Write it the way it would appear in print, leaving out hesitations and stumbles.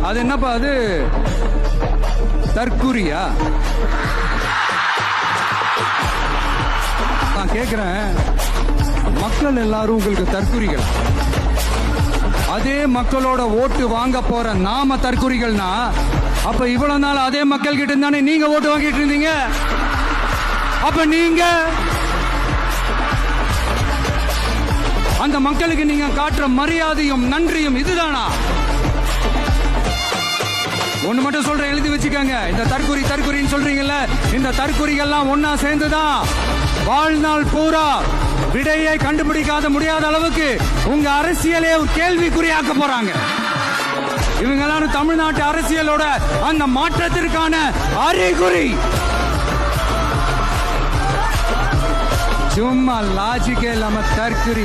அது என்னப்பா அது தற்குறியா? நான் கேக்குறேன், மக்கள் எல்லாரும் உங்களுக்கு தற்குறிகள். அதே மக்களோட ஓட்டு வாங்க போற நாம தற்குறிகள்னா, அப்ப இவ்வளவு நாள் அதே மக்கள் கிட்ட இருந்தானே நீங்க ஓட்டு வாங்கிட்டு இருந்தீங்க. அப்ப நீங்க அந்த மக்களுக்கு நீங்க காட்டுற மரியாதையும் நன்றியும் இதுதானா? ஒண்ணு மட்டும் சொல்றேன், எழுதி வச்சுக்கோங்க. இந்த தற்குறின்னு சொல்றீங்கல்ல, இந்த தற்குறிகள்லாம் ஒன்னா சேர்ந்துதான் வாழ்நாள் பூரா விடையை கண்டுபிடிக்காத முடியாத அளவுக்கு உங்க அரசியலே ஒரு கேள்விக்குறியாக்க போறாங்க. இவங்க எல்லாரும் தமிழ்நாட்டு அரசியலோட அந்த மாற்றத்திற்கான அறிகுறி. சும்மா லாஜிக்கே இல்லாம தற்குறி.